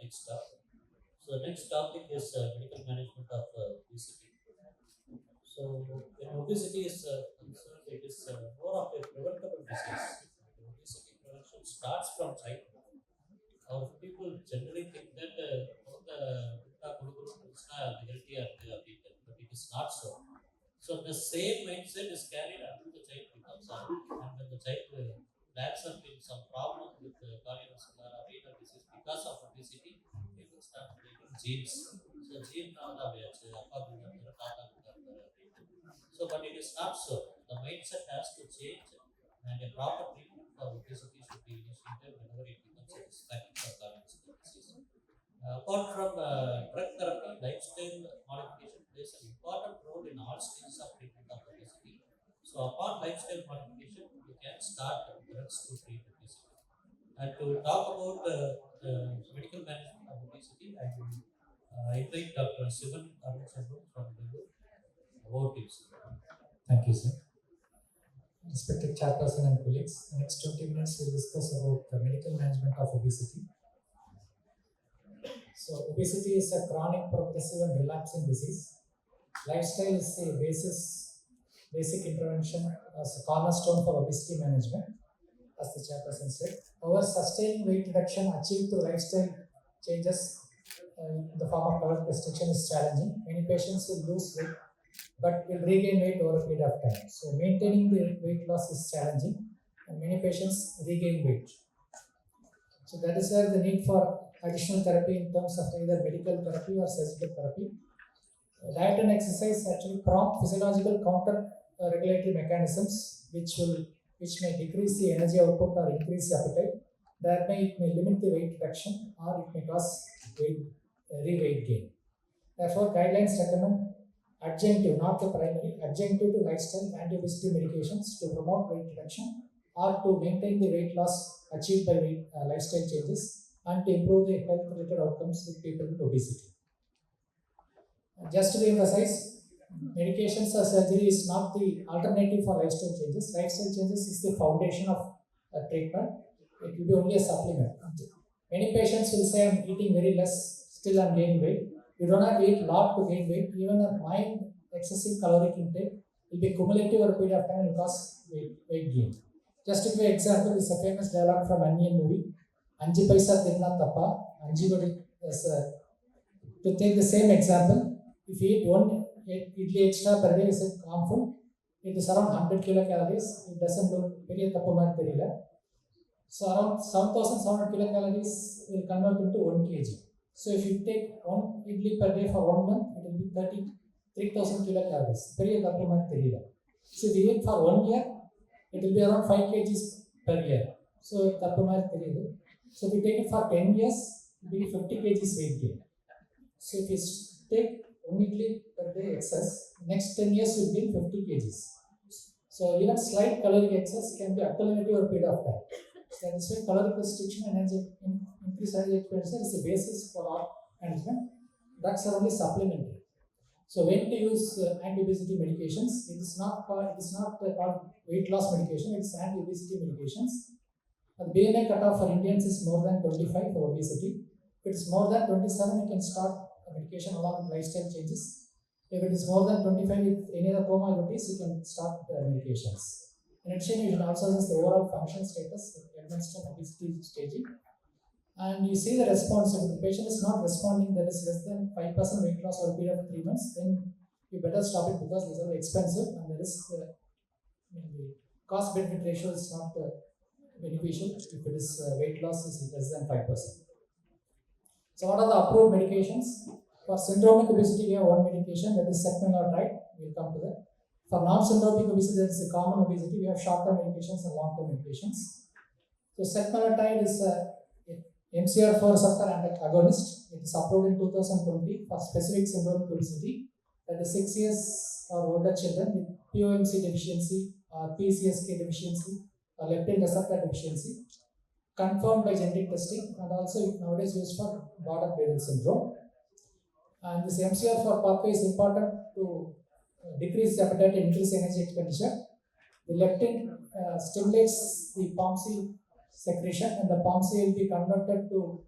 next topic. So the next topic is medical management of obesity. So when obesity is concerned, it is more of a preventable disease. Obesity prevention starts from childhood. Our people generally think that the healthy but it is not so. So the same mindset is carried until the child becomes adult, and when the child lands up in some problem with cardiovascular or renal disease because of obesity, they will start taking genes. So gene so, but it is not so. The mindset has to change, and a proper treatment for obesity should be initiated whenever it becomes a risk factor for cardiovascular disease. Apart from drug therapy, lifestyle modification plays an important role in all stages of treatment of obesity. So, upon lifestyle modification, you can start drugs to treat obesity. And to talk about the medical management of obesity, I will invite Dr. Sivan Arul from Delhi. About it. Thank you, sir. Respected chairperson and colleagues, the next 20 minutes we'll discuss about the medical management of obesity. So, obesity is a chronic, progressive, and relapsing disease. Lifestyle is the basic intervention as a cornerstone for obesity management, as the chairperson said. However, sustaining weight reduction achieved through lifestyle changes in the form of caloric restriction is challenging. Many patients will lose weight but will regain weight over a period of time. So maintaining the weight loss is challenging, and many patients regain weight. So that is where the need for additional therapy in terms of either medical therapy or surgical therapy. Diet and exercise actually prompt physiological counter regulatory mechanisms which may decrease the energy output or increase the appetite. Thereby it may limit the weight reduction or it may cause weight gain. Therefore, guidelines recommend adjunctive, not the primary, adjunctive to lifestyle anti-obesity medications to promote weight reduction or to maintain the weight loss achieved by lifestyle changes and to improve the health-related outcomes with people with obesity. Just to emphasize, medications or surgery is not the alternative for lifestyle changes. Lifestyle changes is the foundation of treatment. It will be only a supplement. Many patients will say, I'm eating very less, still I'm gaining weight. You do not eat a lot to gain weight. Even a mild excessive caloric intake will be cumulative over a period of time and cause weight gain. Just to give an example, is a famous dialogue from Onion movie. Anji paisa tirna tappa. To take the same example, if you eat one idli extra per day is harmful. It is around 100 kilocalories. It doesn't look very tappa therila. So around 7,700 kilocalories will convert into 1 kg. So if you take one idli per day for 1 month, it will be 3,000 kilocalories. So if you eat for 1 year, it will be around 5 kgs per year. So so if you take it for 10 years, it will be 50 kgs weight gain. So if you take 1 idli per day excess, next 10 years you will gain 50 kgs. So even slight caloric excess can be accumulative over a period of time. So that is why caloric restriction and increased energy expenditure is the basis for all management. Drugs are only supplementary. So when to use anti-obesity medications, it is not called weight loss medication, it is anti-obesity medications. The BMI cutoff for Indians is more than 25 for obesity. If it is more than 27, you can start a medication along with lifestyle changes. If it is more than 25 with any other comorbidities, you can start medications. In addition, you should also assess the overall function status against obesity staging. And you see the response. If the patient is not responding, that is less than 5% weight loss over a period of 3 months, then you better stop it because these are expensive and the risk, the cost benefit ratio is not beneficial if it is weight loss is less than 5%. So, what are the approved medications? For syndromic obesity, we have one medication, that is setmelanotide. We will come to that. For non-syndromic obesity, that is the common obesity, we have short-term medications and long-term medications. So, setmelanotide is a MCR4 receptor agonist. It is approved in 2020 for specific syndromic obesity, that is 6 years or older children with POMC deficiency or PCSK deficiency or leptin receptor deficiency, confirmed by genetic testing, and also nowadays used for Bardet-Biedl syndrome. And this MCR4 pathway is important to decrease the appetite and increase energy expenditure. The leptin stimulates the POMC secretion, and the POMC will be converted to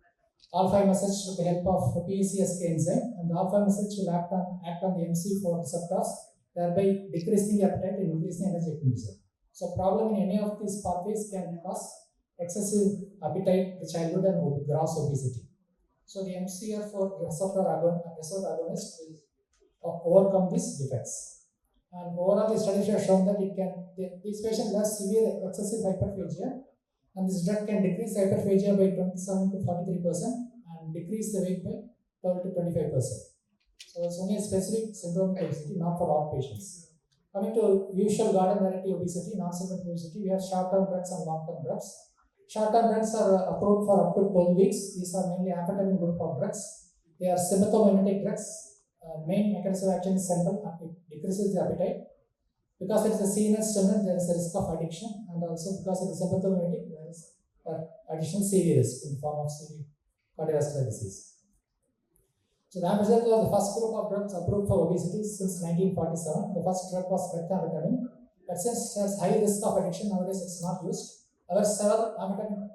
alpha message with the help of PCSK enzyme, and the alpha message will act on the MC4 receptors, thereby decreasing the appetite and increasing energy acquisition. So problem in any of these pathways can cause excessive appetite in childhood and gross obesity. So the MC4 receptor agonist will overcome these defects. And overall, the studies have shown that these patients have severe excessive hyperphagia, and this drug can decrease hyperphagia by 27 to 43% and decrease the weight by 12 to 25%. So it's only a specific syndrome obesity, not for all patients. Coming to usual garden variety obesity, non-symptomatic obesity, we have short-term drugs and long-term drugs. Short-term drugs are approved for up to 12 weeks. These are mainly amphetamine group of drugs. They are sympathomimetic drugs. Main mechanism of action is central. It decreases the appetite. Because it is a CNS stimulant, there is a risk of addiction, and also because it is sympathomimetic, there is additional CV risk in the form of CV cardiovascular disease. So the Ramazan was the first group of drugs approved for obesity since 1947. The first drug was methamphetamine, but since it has high risk of addiction, nowadays it's not used. However, several amphetamine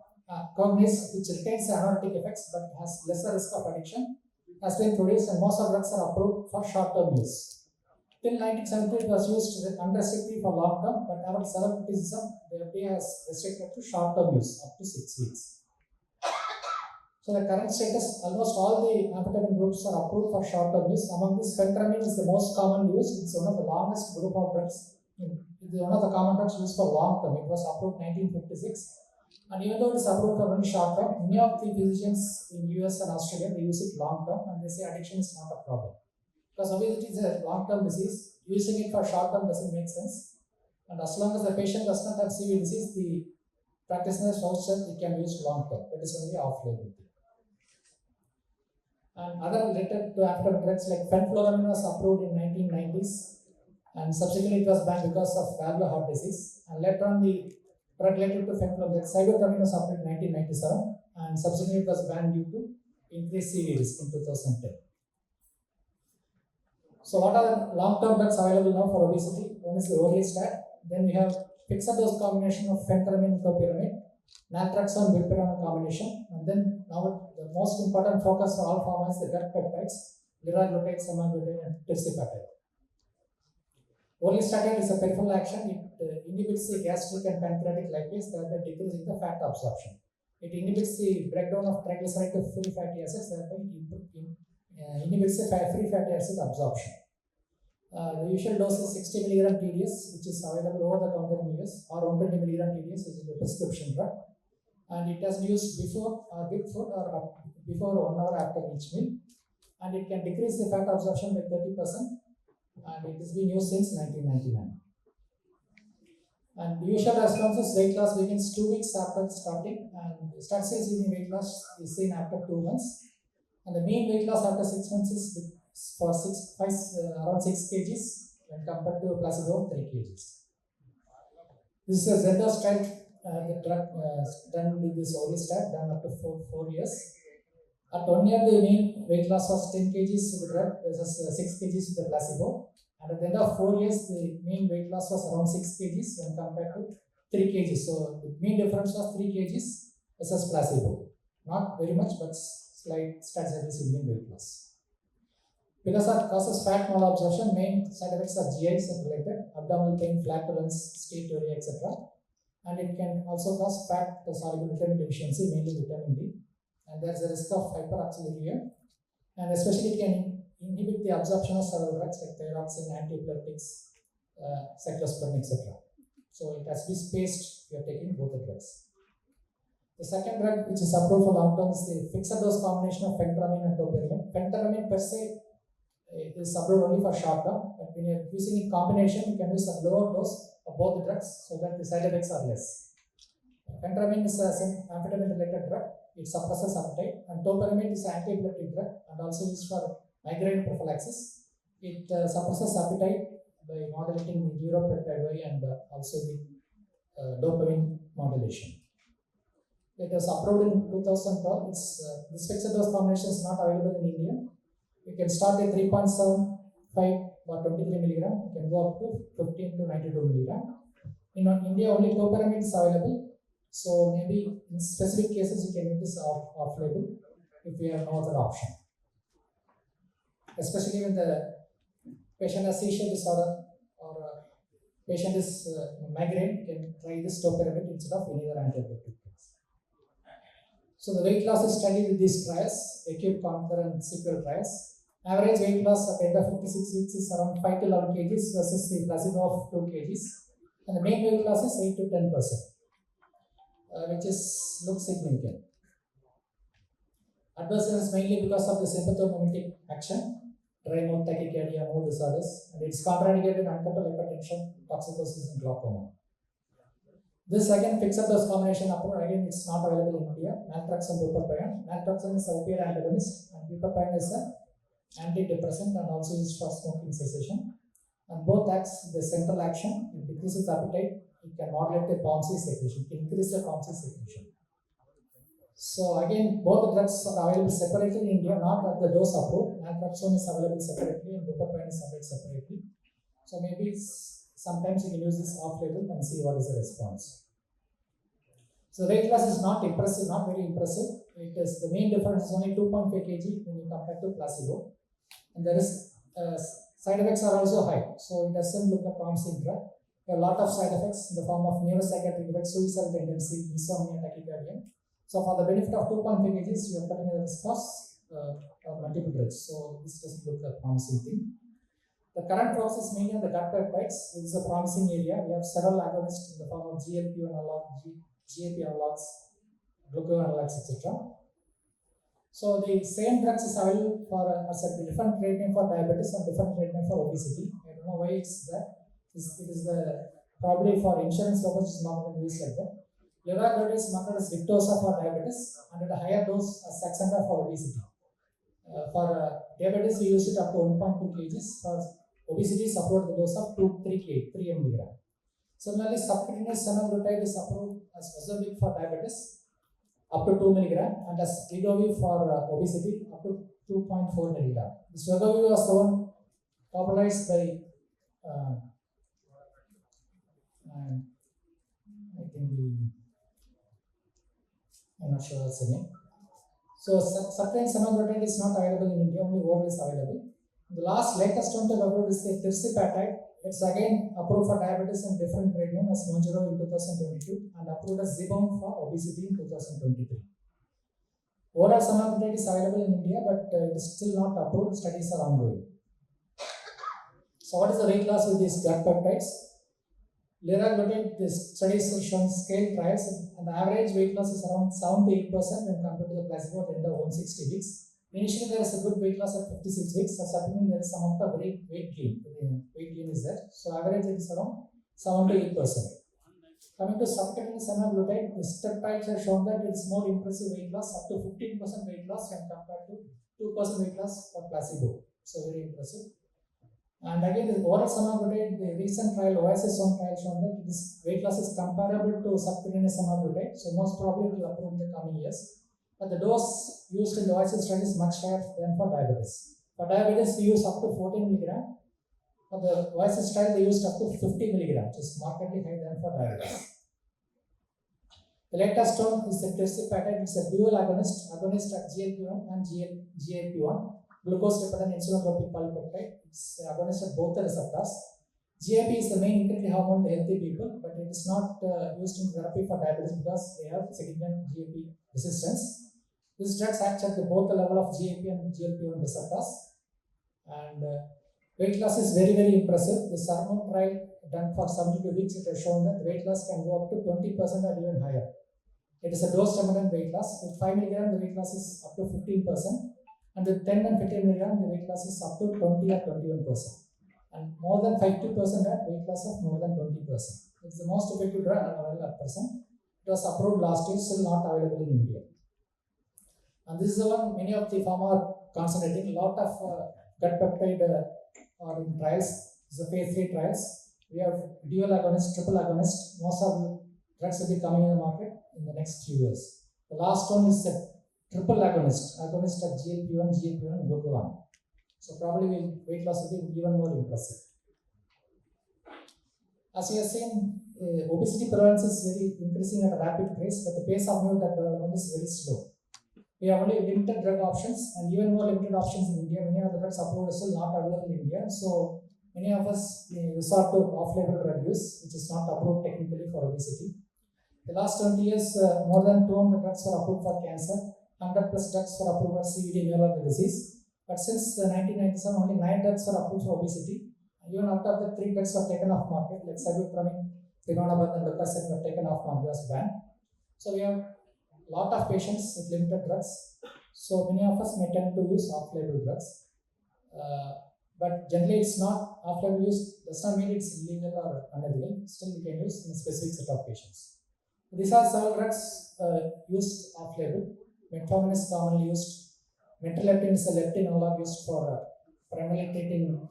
cognates which retains anoretic effects but has lesser risk of addiction has been produced, and most of drugs are approved for short-term use. Till 1970, it was used unrestrictedly for long term, but after several criticism, the FDA has restricted to short-term use up to 6 weeks. So the current status, almost all the amphetamine groups are approved for short-term use. Among these, phentermine is the most common use. It's one of the longest group of drugs. It is one of the common drugs used for long term. It was approved 1956. And even though it is approved for only short term, many of the physicians in US and Australia, they use it long term and they say addiction is not a problem. Because obesity is a long-term disease, using it for short-term doesn't make sense. And as long as the patient does not have CV disease, the practitioners voucher it can use long-term. It is only off-label. And other related to amphetamine drugs like fenfluramine was approved in 1990s, and subsequently it was banned because of valvular heart disease. And later on, the drug related to fenfluramine, cybertramine was approved in 1997, and subsequently it was banned due to increased CV risk in 2010. So what are the long-term drugs available now for obesity? One is the orlistat. Then we have fixed dose combination of phentermine and topiramate, naltrexone and bupiramate combination, and then now the most important focus for all pharma is the gut peptides, liraglutide, semaglutide, and tirzepatide. Orlistat is a peripheral action. It inhibits the gastric and pancreatic lipase, thereby decreasing the fat absorption. It inhibits the breakdown of triglyceride to free fatty acids, thereby inhibits the free fatty acid absorption. The usual dose is 60 mg TDS, which is available over the counter in US, or 120 mg TDS, which is a prescription drug. And it has been used before with food or before 1 hour after each meal. And it can decrease the fat absorption by 30%. And it has been used since 1999. And the usual response is weight loss begins 2 weeks after starting, and statistics in weight loss is seen after 2 months. And the mean weight loss after 6 months is for around 6 kgs when compared to placebo of 3 kgs. This is a Zendos trial, the drug done with this orlistat, done up to 4 years. At 1 year, the mean weight loss was 10 kgs with the drug versus 6 kgs with the placebo. And at the end of 4 years, the mean weight loss was around 6 kgs when compared to 3 kgs. So the mean difference was 3 kgs versus placebo. Not very much, but slight stats in mean weight loss. Because it causes fat malabsorption, main side effects are GI related, abdominal pain, flatulence, steatorrhea, etc. And it can also cause fat soluble vitamin deficiency, mainly vitamin D. And there is a risk of hyperoxaluria. And especially it can inhibit the absorption of several drugs like thyroxine, antiepileptics, cyclosporin, etc. So it has to be spaced if you are taking both the drugs. The second drug which is approved for long term is the fixed dose combination of phentermine and topiramate. Phentermine per se is approved only for short term, but when you are using in combination, you can use a lower dose of both the drugs so that the side effects are less. Phentermine is an amphetamine related drug. It suppresses appetite, and topiramate is an anti-epileptic drug and also used for migraine prophylaxis. It suppresses appetite by modulating the neuropeptide Y and also the dopamine modulation. It was approved in 2012. This fixed dose combination is not available in India. You can start at 3.75 or 23 milligram. You can go up to 15 to 92 milligram. In India, only topiramate is available. So maybe in specific cases, you can use this off-label. if we have no other option. Especially when the patient has seizure disorder or patient is migraine, you can try this topiramate instead of any other antibiotic. So the weight loss is studied with these trials, acute, concurrent, sequel trials. Average weight loss at the end of 56 weeks is around 5 to 11 kg versus the placebo of 2 kg. And the mean weight loss is 8 to 10%, which looks significant. Adverse events mainly because of the sympathomimetic action, dry mouth, tachycardia, mood disorders, and it's contraindicated in uncontrolled hypertension, toxicosis, and glaucoma. This again fixed dose combination approach, again it's not available in India. Naltrexone, bupropion. Naltrexone is an opioid antagonist, and bupropion is an antidepressant and also used for smoking cessation. And both acts the central action, it decreases appetite, it can modulate the POMC secretion, it increases the POMC secretion. So again, both the drugs are available separately in India, not at the dose approved. Naltrexone is available separately and bupropion is available separately. So maybe sometimes you can use this off-label and see what is the response. So weight loss is not impressive, not very impressive. It is the main difference is only 2.5 kg when you compare to placebo, and there is side effects are also high. So it doesn't look a promising drug. There are a lot of side effects in the form of neuropsychiatric effects, suicidal tendency, insomnia, tachycardia. So for the benefit of 2.5 kg, you are putting in the risk of multiple drugs. So this doesn't look a promising thing. The current focus is mainly on the gut peptides. This is a promising area. We have several agonists in the form of GLP-1 analogs, GAP analogs, glucagon analogs, etc. So the same drugs is available for as a different treatment for diabetes and different treatment for obesity. I don't know why it's that. It is the probably for insurance purposes not going to use like that. Liraglutide is marketed as Victoza for diabetes and at a higher dose as Saxenda for obesity. For diabetes, we use it up to 1.2 kg. For obesity is approved at the dose of 3 mg. Similarly, subcutaneous semaglutide is approved as Ozempic for diabetes up to 2 mg and as Wegovy for obesity up to 2.4 mg. This Wegovy was the one popularized by I'm not sure what's the name. So subcutaneous semaglutide is not available in India, only oral is available. The latest one to approved is the tirzepatide. It's again approved for diabetes and different trade name as Monjaro in 2022 and approved as Sivan for obesity in 2023. Oral semaglutide is available in India, but it is still not approved. Studies are ongoing. So what is the weight loss with these gut peptides? Liraglutide, this studies have shown scale trials, and the average weight loss is around 7 to 8% when compared to the placebo at the end of 160 weeks. Initially, there is a good weight loss at 56 weeks, so certainly there is some of the weight gain. Weight gain is there. So average is around 7 to 8%. Coming to subcutaneous semaglutide, the step trials have shown that it is more impressive weight loss, up to 15% weight loss when compared to 2% weight loss for placebo. So very impressive. And again, the oral semaglutide, the recent trial, OSS1 trial, shown that this weight loss is comparable to subcutaneous semaglutide. So most probably it will approve in the coming years. But the dose used in the OSS study is much higher than for diabetes. For diabetes, we use up to 14 mg. For the OSS trial, they used up to 50 mg, which is markedly higher than for diabetes. The latest one is the tirzepatide. It's a dual agonist at GLP-1 and GLP-1. Glucose-dependent insulin-tropic polypeptide. It's agonist at both the receptors. GIP is the main incretin hormone in the healthy people, but it is not used in therapy for diabetes because they have significant GIP resistance. This drugs acts at both the level of GIP and GLP-1 receptors. And weight loss is very, very impressive. The Selvan trial done for 72 weeks, it has shown that weight loss can go up to 20% or even higher. It is a dose-dependent weight loss. With 5 mg, the weight loss is up to 15%. And with 10 and 15 mg, the weight loss is up to 20 or 21%. And more than 50% at weight loss of more than 20%. It's the most effective drug available at present. It was approved last year, still not available in India. And this is the one many of the pharma are concentrating. A lot of gut peptide are in trials. This is the phase 3 trials. We have dual agonist, triple agonist. Most of the drugs will be coming in the market in the next few years. The last one is the triple agonist at GLP-1, and glucagon. So probably weight loss will be even more impressive. As we have seen, obesity prevalence is very increasing at a rapid pace, but the pace of new drug development is very slow. we have only limited drug options and even more limited options in India. Many of the drugs approved are still not available in India. So many of us resort to off-label drug use, which is not approved technically for obesity. The last 20 years, more than 200 drugs were approved for cancer, 100 plus drugs were approved for CVD neurological disease. But since 1997, only 9 drugs were approved for obesity. Even out of the 3 drugs were taken off market, like Sibutramine, Rimonabant, and Leukosen were taken off market as banned. So we have a lot of patients with limited drugs. So many of us may tend to use off-label drugs. But generally it's not off-label use, does not mean it's illegal or unethical. Still we can use in a specific set of patients. These are several drugs used off-label. Metformin is commonly used. Metrolaptine is a leptin analog used for primarily treating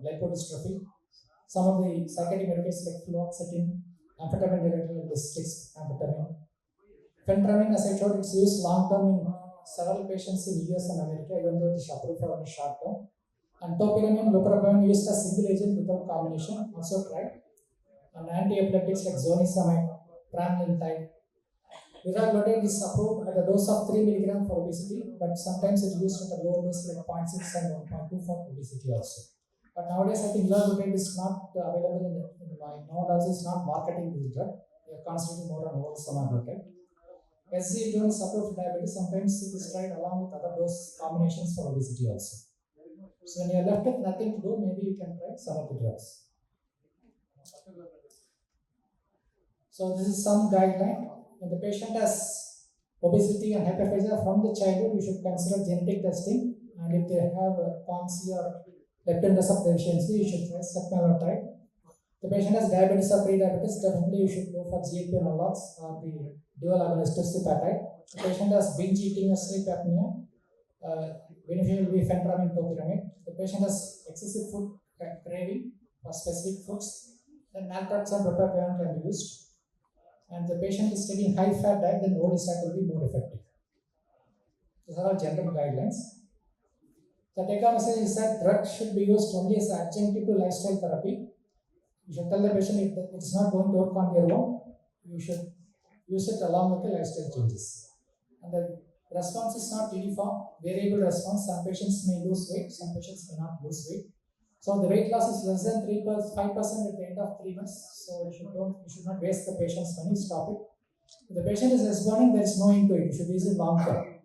lipodystrophy. Some of the psychiatric medications like fluoxetine, amphetamine derived districts, amphetamine. Phentermine, as I told, it's used long term in several patients in US and America, even though it is approved for only short term. And topiramine, bupropion used as single agent without combination, also tried. And anti-epileptics like zonisamide, pramlintide. Liraglutide is approved at a dose of 3 mg for obesity, but sometimes it's used at a lower dose like 0.6 and 1.2 for obesity also. But nowadays, I think liraglutide is not available in my nowadays is not marketing this drug. They are concentrating more on oral semaglutide. SGLT1 is approved for diabetes. Sometimes it is tried along with other dose combinations for obesity also. So when you are left with nothing to do, maybe you can try some of the drugs. So this is some guideline. When the patient has obesity and hyperphagia from the childhood, you should consider genetic testing. And if they have POMC or leptin receptor deficiency, you should try setmelanotide. The patient has diabetes or pre-diabetes, definitely you should go for GLP analogs or the dual agonist tirzepatide. The patient has binge eating or sleep apnea, beneficial will be phentermine topiramate. The patient has excessive food craving for specific foods, then naltrexone and bupropion can be used. And the patient is taking high fat diet, then orlistat will be more effective. These are all general guidelines. The take-home message is that drugs should be used only as adjunctive to lifestyle therapy. You should tell the patient if it is not going to work on your own, you should use it along with the lifestyle changes. And the response is not uniform, variable response. Some patients may lose weight, some patients may not lose weight. So the weight loss is less than 5% at the end of 3 months. So you should not waste the patient's money, stop it. If the patient is responding, there is no end to it. You should use it long term.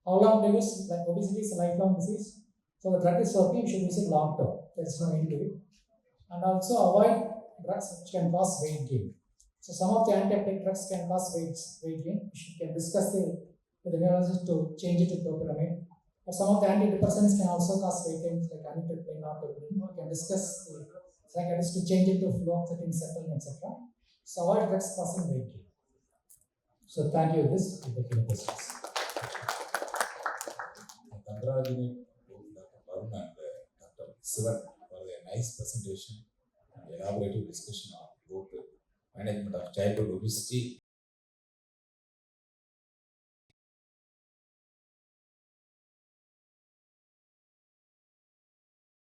How long do you use? Like obesity is a lifelong disease. So the drug is working, you should use it long term. There is no end to it. And also avoid drugs which can cause weight gain. So some of the anti-epileptic drugs can cause weight gain. You can discuss with the neurologist to change it to topiramate. Or some of the antidepressants can also cause weight gain, like amitriptyline or topiramate. You can discuss the psychiatrist to change it to fluoxetine, sertraline, etc. So avoid drugs causing weight gain. So thank you. This is the questions. Congratulate Dr. Arul and Dr. Sivan for their nice presentation and elaborative discussion on both the management of childhood obesity